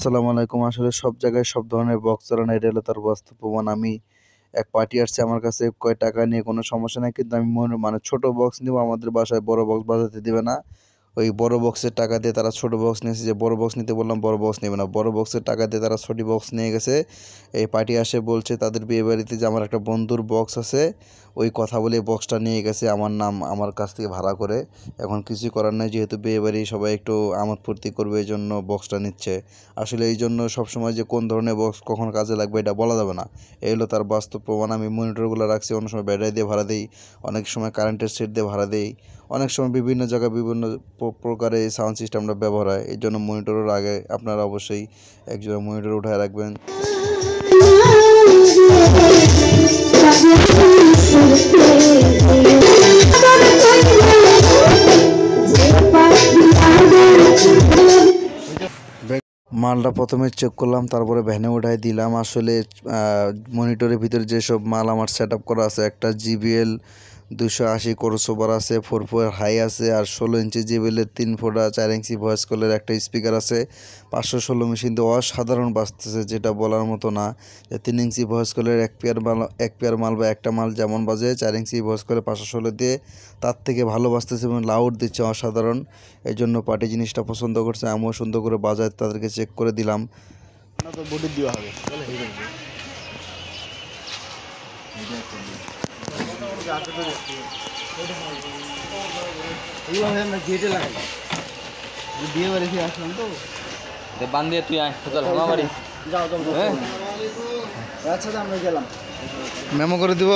আসসালামু আলাইকুম। আসলে সব জায়গায় সব ধরনের বক্স চলে না, এটা হলো তার বাস্তব প্রমাণ। আমি এক পার্টি আসছে আমার কাছে, কয় টাকা নিয়ে কোনো সমস্যা নাই, কিন্তু আমি মানে ছোট বক্স নিব, আমাদের বাসায় বড় বক্স বাজাতে দিবে না। ওই বড় বক্সের টাকা দিয়ে তারা ছোট বক্স নিয়েছে, যে বড় বক্স নিতে বললাম বড় বক্স নেবে না, বড় বক্সের টাকা দিয়ে তারা ছোট বক্স নিয়ে গেছে। এই পার্টি আসে বলছে তাদের বিয়ে বাড়িতে যে আমার একটা বন্ধুর বক্স আছে, ওই কথা বলে বক্সটা নিয়ে গেছে আমার কাছ থেকে ভাড়া করে। এখন কিছুই করার নাই, যেহেতু বিয়ে বাড়ি সবাই একটু আমোদ ফুর্তি করবে, এই জন্য বক্সটা নিচ্ছে। আসলে এই জন্য সবসময় যে কোন ধরনের বক্স কখন কাজে লাগবে এটা বলা যাবে না। এই হলো তার বাস্তব প্রমাণ। আমি মনিটরগুলো রাখছি, অনেক সময় ব্যাটারি দিয়ে ভাড়া দিই, অনেক সময় কারেন্টের সেট দিয়ে ভাড়া দিই, অনেক সময় বিভিন্ন জায়গায় বিভিন্ন প্রকারে এই সাউন্ড সিস্টেমটা ব্যবহার হয়। এই জন্য মনিটরের আগে আপনারা অবশ্যই একজোড়া মনিটর উঠায় রাখবেন। মালটা প্রথমে চেক করলাম, তারপরে ভ্যানে উঠাই দিলাম। আসলে মনিটরের ভিতরে যেসব মাল আমার সেট আপ করা আছে, একটা জিবিএল 280 ক্রসওভার আছে, 4 হাই আছে, আর 16 ইঞ্চি জিবিএলের 3 ফোটা 4 ইঞ্চি ভয়েস কলের একটা স্পিকার আছে। 516 মেশিন দিয়ে অসাধারণ বাজতেছে, যেটা বলার মতো না। 3 ইঞ্চি ভয়েস কলের এক পেয়ার মাল বা একটা মাল যেমন বাজে, 4 ইঞ্চি ভয়েস কলে 516 দিয়ে তার থেকে ভালো বাজতেছে এবং লাউড দিচ্ছে অসাধারণ। এই জন্য পার্টি জিনিসটা পছন্দ করছে, আমিও সুন্দর করে বাজায় তাদেরকে চেক করে দিলাম। বান্ধিয়ে তুই আয়, চল আমার বাড়ি যাও। মেমো করে দিব।